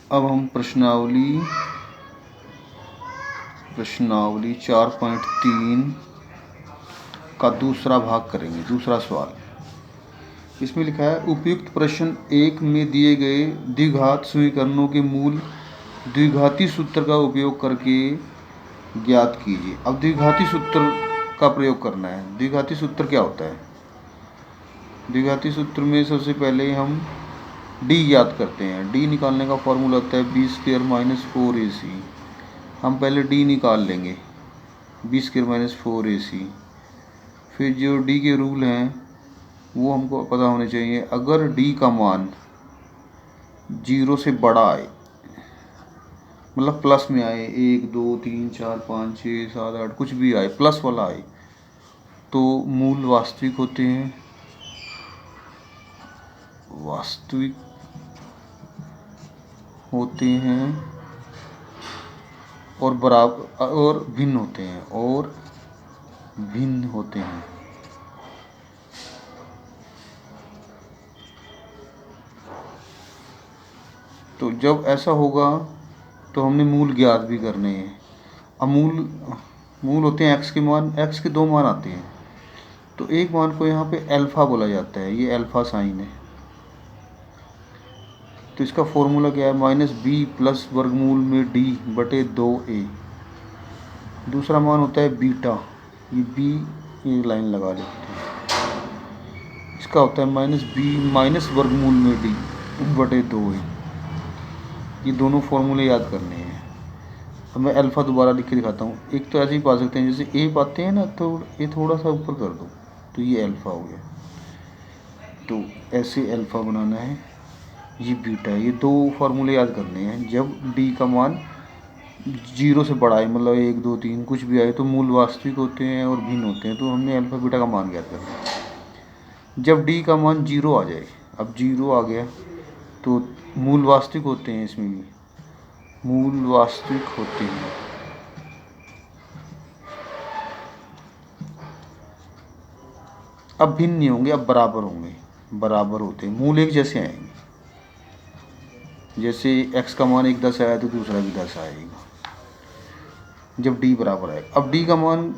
अब हम प्रश्नावली 4.3 का दूसरा भाग करेंगे। दूसरा सवाल इसमें लिखा है, उपयुक्त प्रश्न 1 में दिए गए द्विघात समीकरणों के मूल द्विघाती सूत्र का उपयोग करके ज्ञात कीजिए। अब द्विघाती सूत्र का प्रयोग करना है। द्विघाती सूत्र क्या होता है? द्विघाती सूत्र में सबसे पहले हम डी ज्ञात करते हैं। डी निकालने का फॉर्मूला होता है बी स्क्वायर माइनस 4ac। हम पहले डी निकाल लेंगे, बी स्क्वायर माइनस 4ac। फिर जो डी के रूल हैं वो हमको पता होने चाहिए। अगर डी का मान 0 से बड़ा आए, मतलब प्लस में आए, 1 2 3 4 5 6 7 8 कुछ भी आए, प्लस वाला आए, तो मूल वास्तविक होते हैं। और बराबर और भिन्न होते हैं। तो जब ऐसा होगा तो हमने मूल ज्ञात भी करने हैं। अब मूल होते हैं x के मान। x के 2 मान आते हैं, तो एक मान को यहाँ पे अल्फ़ा बोला जाता है, ये अल्फ़ा साइन है। तो इसका फॉर्मूला क्या है? माइनस बी प्लस वर्गमूल में डी बटे 2a। दूसरा मान होता है बीटा, ये बी ये लाइन लगा लेते हैं। इसका होता है माइनस बी माइनस वर्गमूल में डी बटे 2a। ये दोनों फॉर्मूले याद करने हैं। अब मैं अल्फ़ा दोबारा लिख के दिखाता हूँ। एक तो ऐसे ही पा सकते हैं, जैसे ए पाते हैं ना, तो ये थोड़ा सा ऊपर कर दो तो ये अल्फ़ा हो गया। तो ऐसे अल्फ़ा बनाना है, ये बीटा है। ये दो फार्मूले याद करने हैं। जब डी का मान 0 से बड़ा है, मतलब 1 2 3 कुछ भी आए, तो मूल वास्तविक होते हैं और भिन्न होते हैं। तो हमने अल्फ़ा बीटा का मान ज्ञात करना है। जब डी का मान 0 आ जाए, अब 0 आ गया तो मूल वास्तविक होते हैं, इसमें भी मूल वास्तविक होते हैं। अब भिन्न नहीं होंगे, अब बराबर होंगे। बराबर होते हैं, मूल एक जैसे आएंगे। जैसे x का मान 1 10 आया तो दूसरा भी 10 आएगा जब d बराबर आए। अब d का मान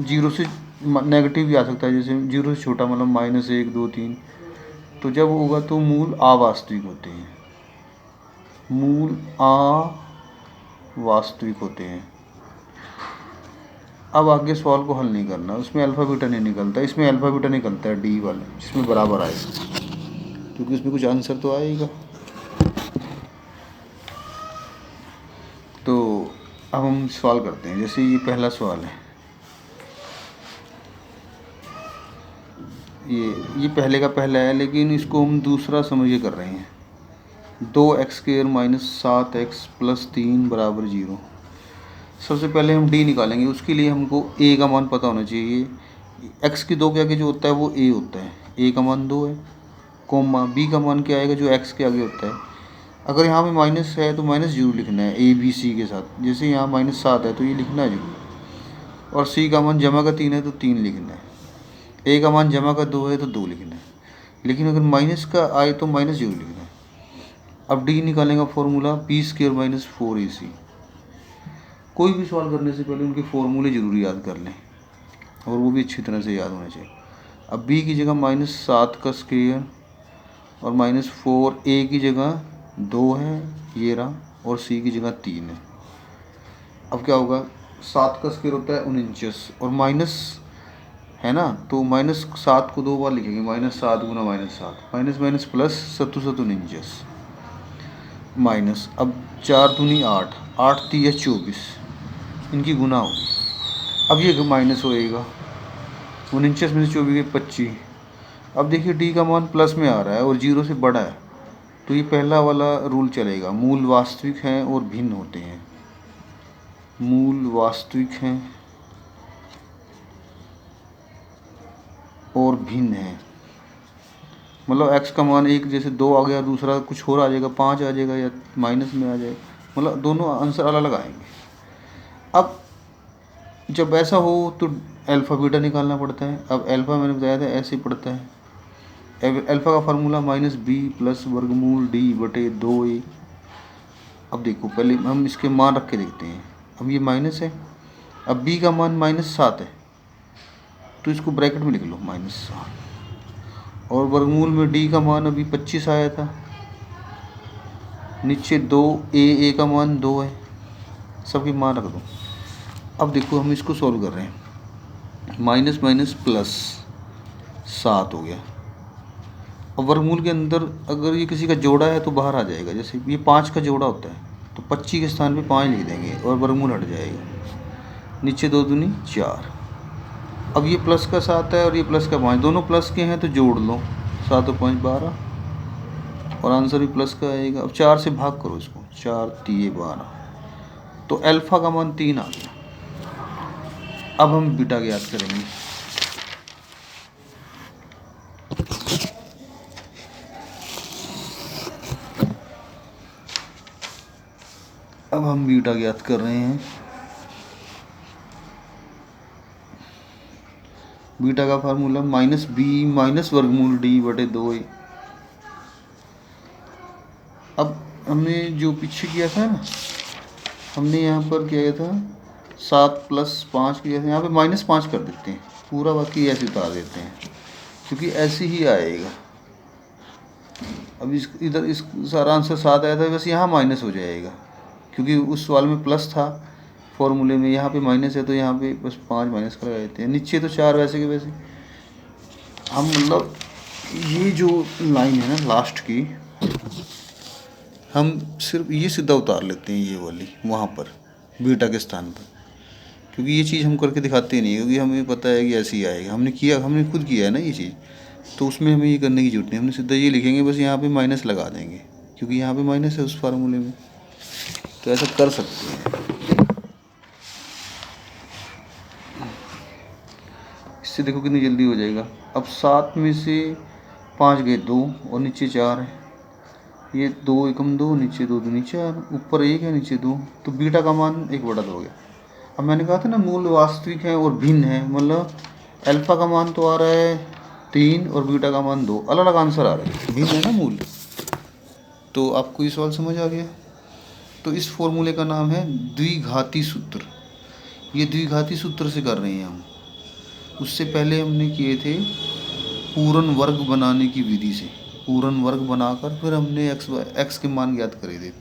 0 से नेगेटिव भी आ सकता है, जैसे 0 से छोटा, मतलब -1 2 3। तो जब होगा तो मूल अवास्तविक होते हैं। मूल अवास्तविक होते हैं। अब आगे सवाल को हल नहीं करना, उसमें अल्फ़ा बीटा नहीं निकलता। इसमें अल्फ़ा बीटा निकलता है डी वाले, जिसमें बराबर आए, क्योंकि उसमें कुछ आंसर तो आएगा। तो अब हम सवाल करते हैं। जैसे ये पहला सवाल है, ये पहले का पहला है, लेकिन इसको हम दूसरा समझ के कर रहे हैं। 2x² माइनस 7x प्लस 3 बराबर 0। सबसे पहले हम d निकालेंगे। उसके लिए हमको a का मान पता होना चाहिए। x की 2 के आगे जो होता है वो a होता है। a का मान 2 है, कोमा b का मान क्या आएगा जो x के आगे होता है। अगर यहाँ पे माइनस है तो माइनस जरूर लिखना है a b c के साथ। जैसे यहाँ -7 है तो ये लिखना है जरूर। और c का मान जमा का 3 है तो 3 लिखना है। a का मान जमा का 2 है तो 2 लिखना है। लेकिन अगर माइनस का आए तो माइनस जरूर लिखना है। अब d निकालने का फॉर्मूला b² माइनस 4ac। कोई भी सवाल करने से पहले उनके फॉर्मूले जरूर याद कर लें, और वो भी अच्छी तरह से याद होना चाहिए। अब b की जगह -7 का स्क्वायर और -4a की जगह 2 है, ये रहा, और c की जगह 3 है। अब क्या होगा? 7 का स्क्वायर होता है 49, और माइनस है ना, तो -7 को 2 बार लिखेंगे, -7 गुना -7, माइनस माइनस प्लस, 7 7 49 माइनस। अब 4 दूनी 8, 8 3 24, इनकी गुना होगी। अब ये माइनस होएगा, 49 में से 24 के 25। अब देखिए डी का मान प्लस में आ रहा है और 0 से बड़ा है, तो ये पहला वाला रूल चलेगा। मूल वास्तविक हैं और भिन्न होते हैं। मूल वास्तविक हैं और भिन्न है, मतलब x का मान 1 जैसे 2 आ गया, दूसरा कुछ और आ जाएगा, 5 आ जाएगा, या माइनस में आ जाएगा, मतलब दोनों आंसर अलग अलग आएंगे। अब जब ऐसा हो तो अल्फ़ा बीटा निकालना पड़ता है। अब अल्फ़ा मैंने बताया था ऐसे ही पड़ता है। अल्फ़ा का फार्मूला -b प्लस वर्गमूल d बटे 2a। अब देखो पहले हम इसके मान रख के देखते हैं। अब ये माइनस है, अब b का मान -7 है तो इसको ब्रैकेट में लिख लो -7, और वर्गमूल में d का मान अभी 25 आया था, नीचे 2 a का मान 2 है, सबके मान रख दो। अब देखो हम इसको सॉल्व कर रहे हैं, माइनस माइनस प्लस 7 हो गया। अब वर्गमूल के अंदर अगर ये किसी का जोड़ा है तो बाहर आ जाएगा, जैसे ये 5 का जोड़ा होता है तो 25 के स्थान पे 5 लिख देंगे और वर्गमूल हट जाएगा, नीचे 2 दूनी 4। अब ये प्लस का 7 है और ये प्लस का 5, दोनों प्लस के हैं तो जोड़ लो, 7 और 5 12, और आंसर भी प्लस का आएगा। अब 4 से भाग करो इसको, 4 3 12, तो अल्फ़ा का मान 3 आ गया। अब हम बीटा ज्ञात करेंगे। अब हम बीटा ज्ञात कर रहे हैं। बीटा का फार्मूला -b माइनस वर्गमूल d बटे 2a। अब हमने जो पीछे किया था ना, हमने यहाँ पर किया था 7 + 5 किया था, यहाँ पे -5 कर देते हैं, पूरा बाकी ऐसे उतार देते हैं क्योंकि ऐसे ही आएगा। अब इस इधर इस सारा आंसर 7 आया था, बस यहाँ माइनस हो जाएगा क्योंकि उस सवाल में प्लस था फॉर्मूले में, यहाँ पे माइनस है तो यहाँ पे बस 5 माइनस कर देते हैं, नीचे तो 4 वैसे के वैसे। हम मतलब ये जो लाइन है ना लास्ट की, हम सिर्फ ये सीधा उतार लेते हैं ये वाली वहाँ पर बीटा के स्थान पर, क्योंकि ये चीज़ हम करके दिखाते नहीं, क्योंकि हमें पता है कि ऐसे ही आएगा, हमने खुद किया है ना ये चीज़, तो उसमें हमें ये करने की जरूरत नहीं, हमने सीधा ये लिखेंगे, बस यहाँ पे माइनस लगा देंगे क्योंकि यहाँ पे माइनस है उस फार्मूले में, तो ऐसा कर सकते हैं। इससे देखो कितनी जल्दी हो जाएगा। अब 7 में से 5 गए 2 और नीचे 4 है, ये 2 एकम 2, नीचे 2 दूनी 4, ऊपर 1 है नीचे 2, तो बीटा का मान 1/2 हो गया। अब मैंने कहा था ना मूल वास्तविक है और भिन्न है, मतलब अल्फ़ा का मान तो आ रहा है 3 और बीटा का मान 2, अलग अलग आंसर आ रहा है, भिन्न है ना मूल। तो आपको ये सवाल समझ आ गया। तो इस फॉर्मूले का नाम है द्विघाती सूत्र। ये द्विघाती सूत्र से कर रहे हैं हम, उससे पहले हमने किए थे पूर्ण वर्ग बनाने की विधि से, पूर्ण वर्ग बनाकर फिर हमने एक्स के मान ज्ञात करे थे।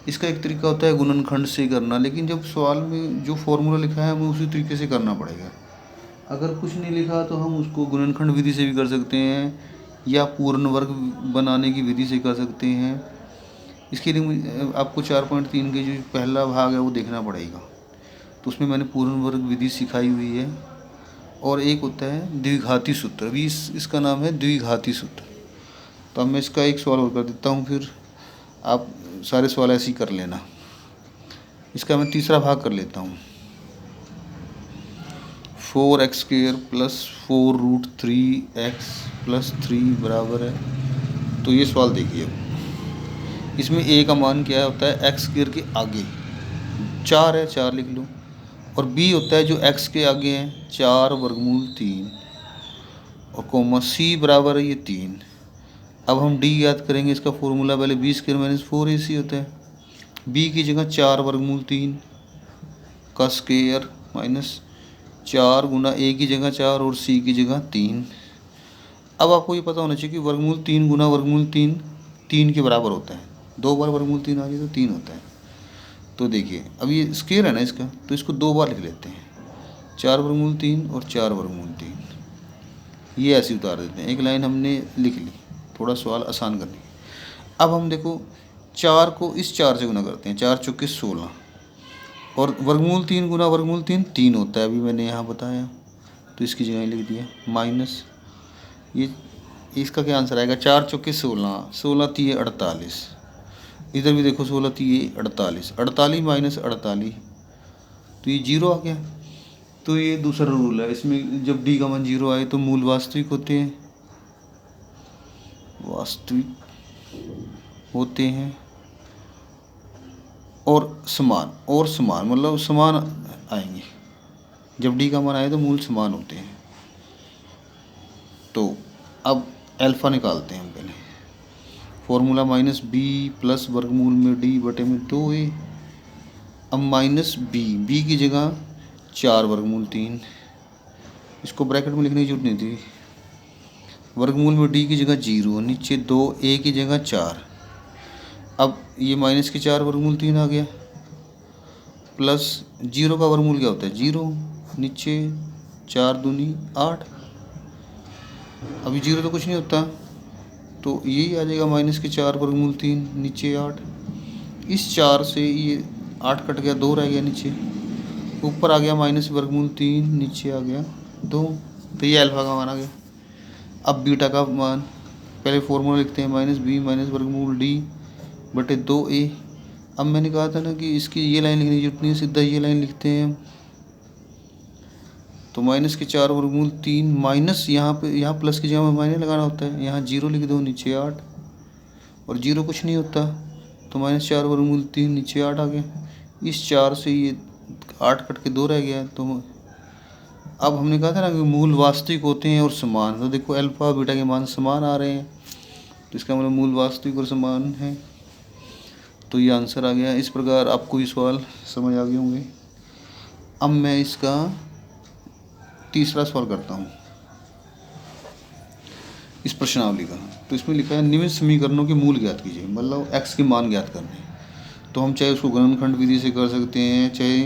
इसका एक तरीका होता है गुणनखंड से करना, लेकिन जब सवाल में जो फॉर्मूला लिखा है हमें उसी तरीके से करना पड़ेगा। अगर कुछ नहीं लिखा तो हम उसको गुणनखंड विधि से भी कर सकते हैं या पूर्ण वर्ग बनाने की विधि से कर सकते हैं। इसके लिए आपको 4.3 के जो पहला भाग है वो देखना पड़ेगा, तो उसमें मैंने पूर्ण वर्ग विधि सिखाई हुई है। और एक होता है द्विघाती सूत्र, अभी इसका नाम है द्विघाती सूत्र। तो अब मैं इसका एक सवाल और कर देता हूँ, फिर आप सारे सवाल ऐसे ही कर लेना। इसका मैं तीसरा भाग कर लेता हूँ, 4x² + 4√3x + 3 बराबर है। तो ये सवाल देखिए, इसमें a का मान क्या होता है, x² के आगे 4 है, 4 लिख लो, और b होता है जो x के आगे है 4 वर्गमूल 3, और कोमा c बराबर है ये 3। अब हम d याद करेंगे, इसका फॉर्मूला पहले b² - 4ac होता है, b की जगह 4 वर्गमूल 3 का स्क्वायर माइनस 4 गुना a की जगह 4 और c की जगह 3। अब आपको ये पता होना चाहिए कि वर्गमूल 3 गुना वर्गमूल 3 3 के बराबर होता है, 2 बार वर्गमूल 3 आ जाए तो 3 होता है। तो देखिए अब ये स्क्वायर है ना इसका, तो इसको 2 बार लिख लेते हैं, 4 वर्गमूल 3 और 4 वर्गमूल 3, ये ऐसे उतार देते हैं, एक लाइन हमने लिख ली, थोड़ा सवाल आसान करने। अब हम देखो 4 को इस 4 से गुना करते हैं, 4 चौके 16, और वर्गमूल 3 गुना वर्गमूल 3 3 होता है, अभी मैंने यहाँ बताया, तो इसकी जगह लिख दिया माइनस, ये इसका क्या आंसर आएगा, 4 चौके 16, 16 3 48, इधर भी देखो 16 3 48, 48 माइनस 48, तो ये 0 आ गया। तो ये दूसरा रूल है, इसमें जब d का मान 0 आए तो मूल वास्तविक होते हैं, और समान मतलब समान आएंगे, जब d का मान आए तो मूल समान होते हैं। तो अब अल्फ़ा निकालते हैं हम पहले, फॉर्मूला माइनस बी प्लस वर्गमूल में डी बटे में 2a। अब माइनस बी की जगह 4 वर्गमूल 3, इसको ब्रैकेट में लिखने की जरूरत नहीं थी। वर्गमूल में डी की जगह 0, नीचे 2a की जगह 4। अब ये माइनस के 4 वर्गमूल 3 आ गया, प्लस 0 का वर्गमूल क्या होता है 0, नीचे 4 दूनी 8। अभी 0 तो कुछ नहीं होता, तो यही आ जाएगा माइनस के 4 वर्गमूल 3 नीचे 8। इस 4 से ये 8 कट गया, 2 रह गया नीचे, ऊपर आ गया माइनस वर्गमूल 3 नीचे आ गया 2। तो ये अल्फ़ा का मान आ गया। अब बीटा का मान पहले फॉर्मूला लिखते हैं माइनस बी माइनस वर्गमूल डी बटे 2a। अब मैंने कहा था ना कि इसकी ये लाइन लिखने की जरूरत नहीं है, सीधा ये लाइन लिखते हैं हम। तो माइनस के 4 वर्गमूल 3 माइनस यहाँ प्लस की जगह में माइनस लगाना होता है, यहाँ 0 लिख दो, नीचे 8, और 0 कुछ नहीं होता, तो माइनस 4 वर्गमूल 3 नीचे 8 आ गया। इस 4 से ये 8 कट के 2 रह गया। तो अब हमने कहा था ना कि मूल वास्तविक होते हैं और समान, तो देखो अल्फ़ा बीटा के मान समान आ रहे हैं, तो इसका मतलब मूल वास्तविक और समान है। तो ये आंसर आ गया। इस प्रकार आपको ये सवाल समझ आ गए होंगे। अब मैं इसका तीसरा सवाल करता हूँ इस प्रश्नावली का। तो इसमें लिखा है निम्न समीकरणों के मूल ज्ञात कीजिए, मतलब x के मान ज्ञात करने। तो हम चाहे उसको गुणनखंड विधि से कर सकते हैं, चाहे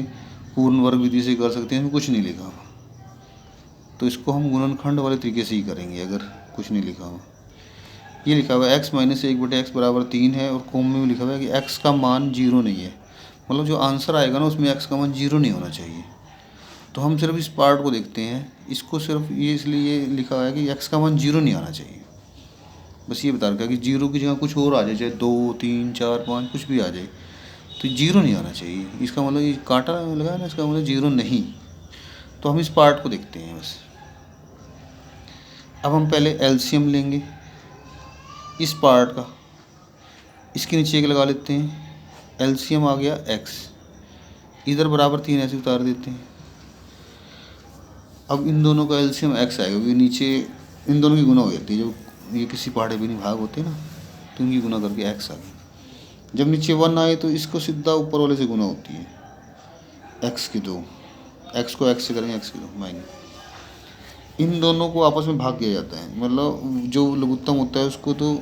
पूर्ण वर्ग विधि से कर सकते हैं, इसमें कुछ नहीं लिखा हुआ, तो इसको हम गुणनखंड वाले तरीके से ही करेंगे अगर कुछ नहीं लिखा हुआ। ये लिखा हुआ है x माइनस 1 बटे x बराबर 3 है, और कॉम में भी लिखा हुआ है कि x का मान 0 नहीं है, मतलब जो आंसर आएगा ना उसमें x का मान 0 नहीं होना चाहिए। तो हम सिर्फ इस पार्ट को देखते हैं, इसको सिर्फ ये इसलिए लिखा है कि x का मान 0 नहीं आना चाहिए। बस ये बता रखा है कि 0 की जगह कुछ और आ जाए, चाहे 2 3 4 5 कुछ भी आ जाए, तो 0 नहीं आना चाहिए। इसका मतलब ये कांटा लगा है ना, इसका मतलब 0 नहीं। तो हम इस पार्ट को देखते हैं बस। अब हम पहले एलसीएम लेंगे इस पार्ट का, इसके नीचे 1 लगा लेते हैं, एलसीएम आ गया x, इधर बराबर 3 ऐसे उतार देते हैं। अब इन दोनों का एलसीएम x आएगा, क्योंकि नीचे इन दोनों की गुना हो जाती है, जब ये किसी पहाड़े पे नहीं भाग होते ना, तो इनकी गुना करके x आ गई। जब नीचे 1 आए तो इसको सीधा ऊपर वाले से गुना होती है, x की 2, x को x से करेंगे x की 2 माइनस, इन दोनों को आपस में भाग किया जाता है, मतलब जो लघुत्तम होता है उसको तो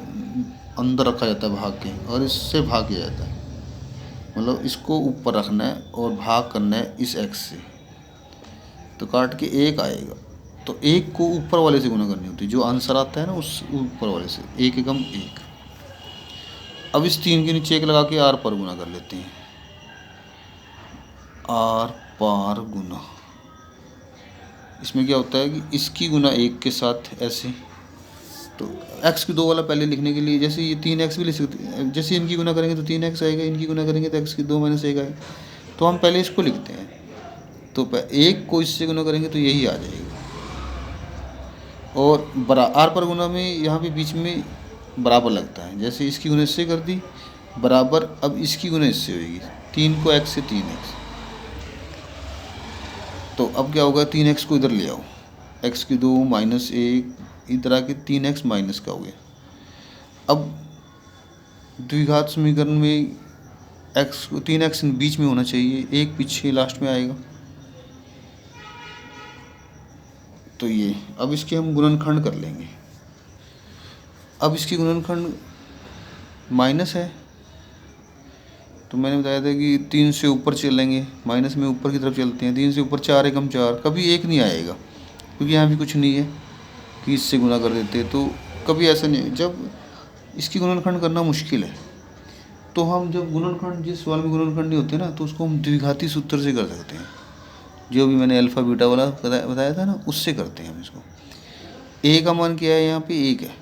अंदर रखा जाता है भाग के, और इससे भाग किया जाता है, मतलब इसको ऊपर रखना है और भाग करना है इस x से, तो काट के 1 आएगा। तो 1 को ऊपर वाले से गुना करनी होती है, जो आंसर आता है ना उस ऊपर वाले से, 1 एकम 1। अब इस 3 के नीचे 1 लगा के r पर गुना कर लेते हैं, r पार गुना। इसमें क्या होता है कि इसकी गुना 1 के साथ ऐसे, तो x की 2 वाला पहले लिखने के लिए, जैसे ये 3x भी लिख सकते हैं, जैसे इनकी गुना करेंगे तो 3x आएगा, इनकी गुना करेंगे तो x की 2 माइनस 1 आएगा। तो हम पहले इसको लिखते हैं, तो 1 को इससे गुना करेंगे तो यही आ जाएगा, और आर पर गुना में यहाँ पे बीच में बराबर लगता है, जैसे इसकी गुना इससे कर दी बराबर, अब इसकी गुना इससे होगी, 3 को x से 3x, तो अब क्या होगा 3x को इधर ले आओ, x की 2 माइनस 1 इधर आके 3x माइनस का हो गया। अब द्विघात समीकरण में x को 3x बीच में होना चाहिए, 1 पीछे लास्ट में आएगा, तो ये अब इसके हम गुणनखंड कर लेंगे। अब इसकी गुणनखंड माइनस है, तो मैंने बताया था कि 3 से ऊपर चलेंगे, माइनस में ऊपर की तरफ चलते हैं, 3 से ऊपर 4 एकम 4, कभी 1 नहीं आएगा, क्योंकि यहाँ भी कुछ नहीं है कि इससे गुना कर देते, तो कभी ऐसा नहीं। जब इसकी गुणनखंड करना मुश्किल है, तो हम जब गुणनखंड, जिस सवाल में गुणनखंड नहीं होते ना, तो उसको हम द्विघाती सूत्र से कर सकते हैं, जो भी मैंने अल्फ़ा बीटा वाला बताया था ना, उससे करते हैं हम इसको। a का मान क्या है, यहाँ पे 1 है,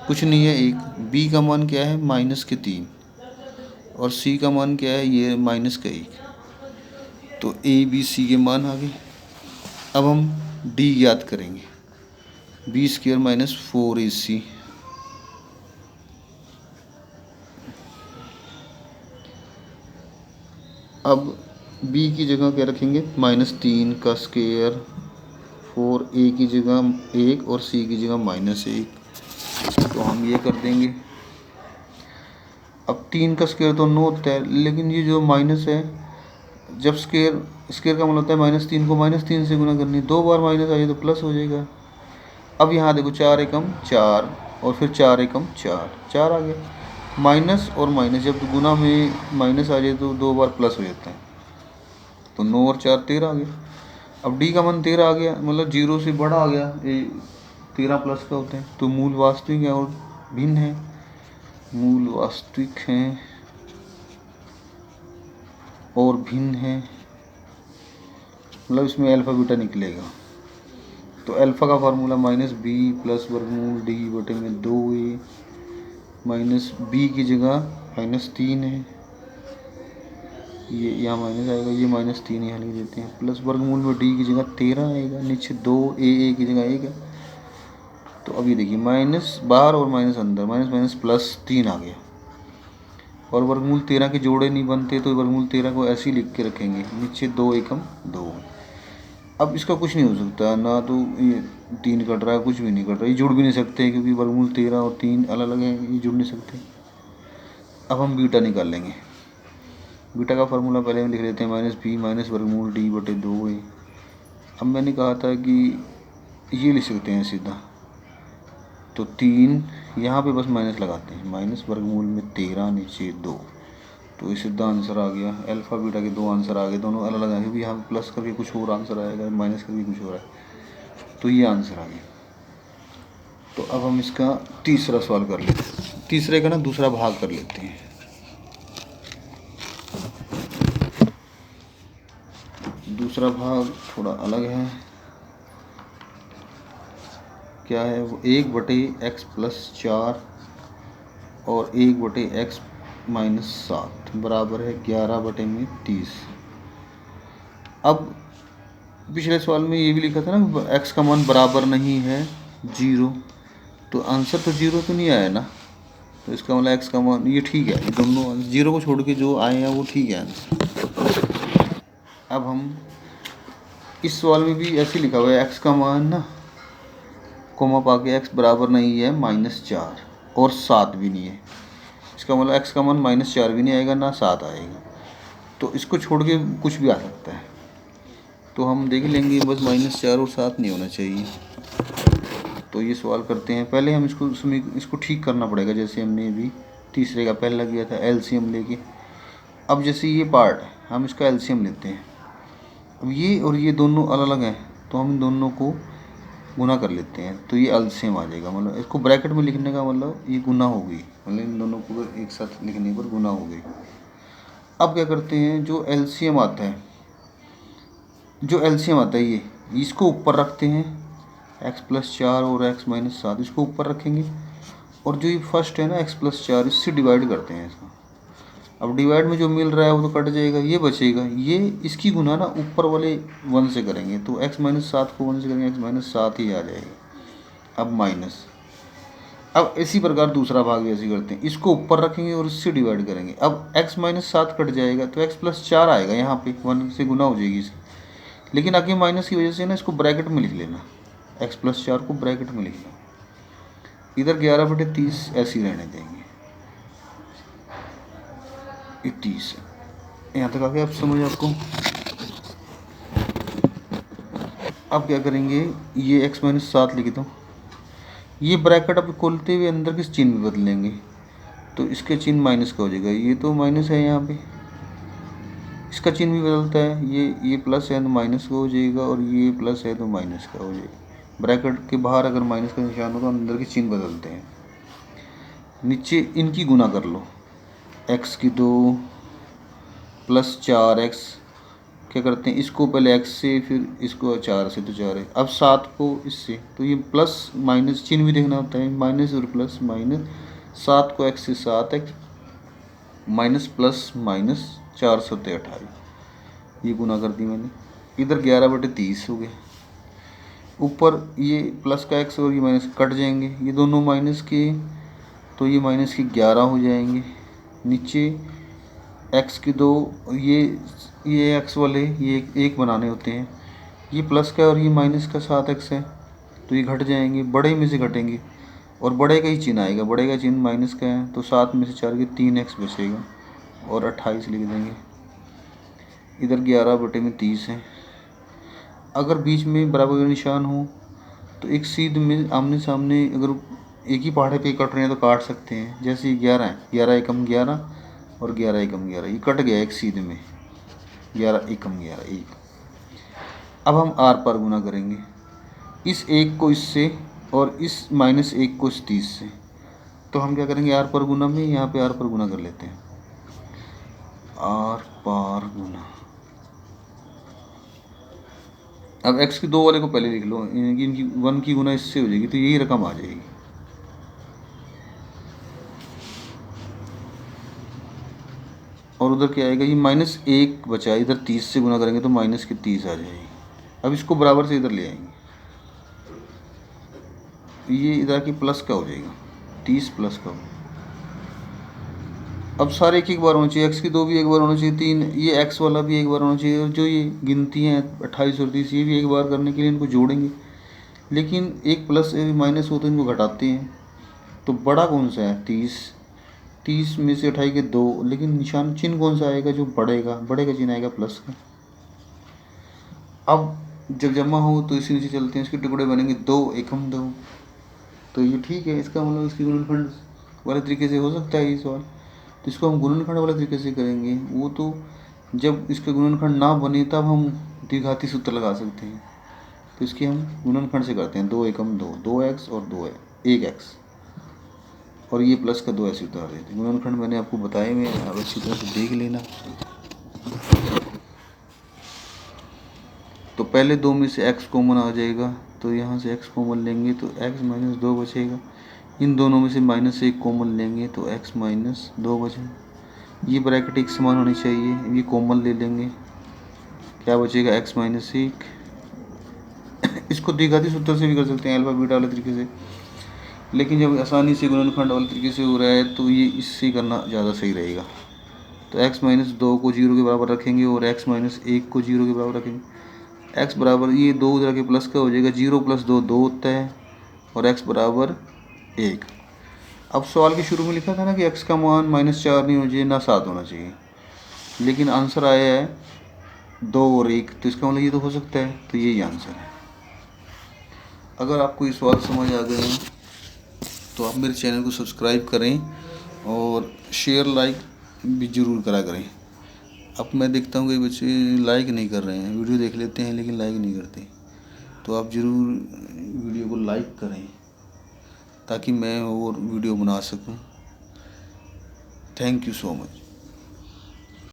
कुछ नहीं है 1। b का मान क्या है माइनस के 3, और c का मान क्या है ये माइनस का 1, तो a b c के मान आ गए। अब हम d ज्ञात करेंगे, b स्क्वायर माइनस 4ac, अब b की जगह क्या रखेंगे -3 का स्क्वायर, 4a की जगह 1 और c की जगह -1, तो हम ये कर देंगे। अब 3 का स्क्वायर तो 9 होता है, लेकिन ये जो माइनस है, जब स्क्वायर स्क्वायर का मतलब होता है -3 को -3 से गुना करनी, 2 बार माइनस आ जाए तो प्लस हो जाएगा। अब यहाँ देखो 4 एकम 4 और फिर 4 एकम 4, 4 आ गया। माइनस और माइनस जब गुना में माइनस आ जाए तो 2 बार प्लस हो जाता है, तो 9 और 4 13 आ गया। अब डी का मान 13 आ गया, मतलब 0 से बड़ा आ गया, ये 13 प्लस का होते हैं। तो मूल वास्तविक है और भिन्न है, मूल वास्तविक हैं और भिन्न है, मतलब इसमें अल्फ़ा बीटा निकलेगा। तो अल्फ़ा का फार्मूला -b प्लस वर्गमूल d बटे में 2a, माइनस b की जगह -3 है, ये यहाँ माइनस आएगा, ये -3 यहाँ लिख देते हैं, प्लस वर्गमूल में d की जगह 13 आएगा, नीचे 2a की जगह 1 है। तो अब ये देखिए माइनस बाहर और माइनस अंदर, माइनस माइनस प्लस 3 आ गया। और वर्गमूल 13 के जोड़े नहीं बनते, तो वर्गमूल 13 को ऐसे ही लिख के रखेंगे, नीचे 2 एकम 2। अब इसका कुछ नहीं हो सकता, ना तो ये 3 कट रहा है, कुछ भी नहीं कट रहा, ये जुड़ भी नहीं सकते क्योंकि वर्गमूल 13 और 3 अलग अलग हैं, ये जुड़ नहीं सकते। अब हम बीटा निकाल लेंगे। बीटा का फार्मूला पहले हम लिख लेते हैं, -b माइनस वर्गमूल d बटे 2a। अब मैंने कहा था कि ये लिख सकते हैं सीधा, तो 3 यहाँ पे बस माइनस लगाते हैं, माइनस वर्गमूल में 13 नीचे 2, तो ये सीधा आंसर आ गया। अल्फ़ा बीटा के 2 आंसर आ गए, दोनों अलग अलग हैं क्योंकि यहाँ प्लस करके कुछ और आंसर आएगा, माइनस करके कुछ और है, तो ये आंसर आ गया। तो अब हम इसका तीसरा सवाल कर लेते हैं, तीसरे का ना दूसरा भाग कर लेते हैं। दूसरा भाग थोड़ा अलग है, क्या है वो, 1/x प्लस 4 और 1/x माइनस 7 बराबर है 11 में 30। अब पिछले सवाल में ये भी लिखा था ना, x का मान बराबर नहीं है 0, तो आंसर तो 0 तो नहीं आया ना, तो इसका मतलब x का मान ये ठीक है, दोनों 0 को छोड़ के जो आए हैं वो ठीक है आंसर। अब हम इस सवाल में भी ऐसे लिखा हुआ है, x का मान ना कोमा पाके x बराबर नहीं है -4 और 7 भी नहीं है, इसका मतलब x का मान -4 भी नहीं आएगा ना 7 आएगा, तो इसको छोड़ के कुछ भी आ सकता है। तो हम देख लेंगे, बस -4 और 7 नहीं होना चाहिए। तो ये सवाल करते हैं, पहले हम इसको ठीक करना पड़ेगा, जैसे हमने भी तीसरे का पहला किया था एलसीएम लेके। अब जैसे ये पार्ट है, हम इसका एलसीएम लेते हैं। अब ये और ये दोनों अलग अलग हैं, तो हम इन दोनों को गुना कर लेते हैं, तो ये एलसीएम आ जाएगा। मतलब इसको ब्रैकेट में लिखने का मतलब ये गुना हो गई, मतलब इन दोनों को एक साथ लिखने पर गुना हो गई। अब क्या करते हैं, जो एलसीएम आता है ये, इसको ऊपर रखते हैं, x प्लस 4 और x माइनस 7 इसको ऊपर रखेंगे, और जो ये फर्स्ट है ना x प्लस 4, इससे डिवाइड करते हैं इसको। अब डिवाइड में जो मिल रहा है वो तो कट जाएगा, ये बचेगा, ये इसकी गुना ना ऊपर वाले 1 से करेंगे, तो x माइनस 7 को 1 से करेंगे, x माइनस 7 ही आ जाएगा। अब माइनस, अब इसी प्रकार दूसरा भाग भी ऐसे करते हैं, इसको ऊपर रखेंगे और इससे डिवाइड करेंगे। अब x माइनस 7 कट जाएगा तो x प्लस 4 आएगा, यहाँ पे 1 से गुना हो जाएगी इसकी, लेकिन आगे माइनस की वजह से ना इसको ब्रैकेट में लिख लेना, x प्लस 4 को ब्रैकेट में लिखना, इधर 11/30 ऐसे ही रहने देंगे, 30। यहाँ तक आ गया, अब समझ आपको। अब क्या करेंगे, ये x माइनस 7 लिख दो, ये ब्रैकेट अब खोलते हुए अंदर के चिन्ह भी बदलेंगे, तो इसके चिन्ह माइनस का हो जाएगा, ये तो माइनस है यहाँ पे, इसका चिन्ह भी बदलता है, ये प्लस है तो माइनस का हो जाएगा, और ये प्लस है तो माइनस का हो जाएगा। ब्रैकेट के बाहर अगर माइनस का निशान हो तो अंदर के चिन्ह बदलते हैं। नीचे इनकी गुना कर लो, x की 2 प्लस 4x, क्या करते हैं, इसको पहले x से, फिर इसको 4 से, तो 4 है, अब 7 को इससे, तो ये प्लस माइनस चिन्ह भी देखना होता है, माइनस और प्लस माइनस, 7 को x से 7x माइनस प्लस माइनस 4 7 28, ये गुना कर दी मैंने, इधर 11/30 हो गए, ऊपर ये प्लस का x और ये माइनस कट जाएंगे, ये दोनों माइनस के, तो ये माइनस के 11 हो जाएंगे, नीचे x की 2, ये x वाले ये एक बनाने होते हैं, ये प्लस का और ये माइनस का 7x है, तो ये घट जाएंगे, बड़े में से घटेंगे, और बड़े का ही चिन्ह आएगा, बड़े का चिन्ह माइनस का है तो 7 में से 4 के 3x बचेगा और 28 लिख देंगे। इधर 11/30 है। अगर बीच में बराबर का निशान हो तो एक सीध में आमने सामने अगर एक ही पहाड़े पे कट रहे हैं तो काट सकते हैं। जैसे ये 11 है, 11 एकम 11 और 11 एकम 11, ये कट गया एक सीध में, 11 एकम 11 1। अब हम आर पर गुना करेंगे, इस एक को इससे और इस -1 को इस 30 से। तो हम क्या करेंगे, आर पर गुना में यहाँ पे आर पर गुना कर लेते हैं, आर पर गुना। अब x की 2 वाले को पहले लिख लो, इनकी 1 की गुना इससे हो जाएगी तो यही रकम आ जाएगी। और उधर क्या आएगा, ये -1 बचा, इधर 30 से गुना करेंगे तो माइनस की 30 आ जाएगी। अब इसको बराबर से इधर ले आएंगे, ये इधर की प्लस का हो जाएगा, 30 प्लस का। अब सारे एक बार होना चाहिए, x की 2 भी एक बार होना चाहिए, 3 ये x वाला भी एक बार होना चाहिए, और जो ये गिनती हैं 28 और 30 ये भी एक बार करने के लिए इनको जोड़ेंगे। लेकिन एक प्लस माइनस हो तो इनको घटाते हैं। तो बड़ा कौन सा है, 30 में से 28 के 2, लेकिन निशान चिन्ह कौन सा आएगा, जो बड़े का चिन्ह आएगा प्लस का। अब जब जमा हो तो इसी नीचे चलते हैं, इसके टुकड़े बनेंगे 2 एकम 2। तो ये ठीक है, इसका मतलब इसकी गुणनखंड वाले तरीके से हो सकता है ये सवाल। तो इसको हम गुणनखंड वाले तरीके से करेंगे, वो तो जब इसका गुणनखंड ना बने तब हम द्विघाती सूत्र लगा सकते हैं। तो इसके हम गुणनखंड से करते हैं, 2 एकम 2, 2x और 2 1x, और ये प्लस का 2 ऐसे उतार देते हैं। गुणनखंड मैंने आपको बताए हुए हैं, अब अच्छी तरह से देख लेना। तो पहले 2 में से x कॉमन आ जाएगा, तो यहाँ से x कॉमन लेंगे तो x - 2 बचेगा। इन दोनों में से -1 कॉमन लेंगे तो x - 2 बचेगा। ये ब्रैकेट एक समान होनी चाहिए, ये कॉमन ले लेंगे, क्या बचेगा, x - 1। इसको द्विघाती सूत्र से भी कर सकते हैं, अल्फा बीटा वाले तरीके से, लेकिन जब आसानी से गुणनखंड वाले तरीके से हो रहा है तो ये इससे करना ज़्यादा सही रहेगा। तो x - 2 को 0 के बराबर रखेंगे और x - 1 को 0 के बराबर रखेंगे। x बराबर ये 2 उधर के प्लस का हो जाएगा, 0 + 2 2 होता है, और x बराबर 1। अब सवाल के शुरू में लिखा था ना कि x का मान -4 नहीं होना चाहिए, ना 7 होना चाहिए, लेकिन आंसर आया है 2 और 1, तो इसका मतलब ये तो हो सकता है, तो यही आंसर है। अगर आपको ये सवाल समझ आ गए हैं तो आप मेरे चैनल को सब्सक्राइब करें और शेयर लाइक भी ज़रूर करा करें। अब मैं देखता हूँ कि बच्चे लाइक नहीं कर रहे हैं, वीडियो देख लेते हैं लेकिन लाइक नहीं करते, तो आप ज़रूर वीडियो को लाइक करें ताकि मैं और वीडियो बना सकूं। Thank you so much.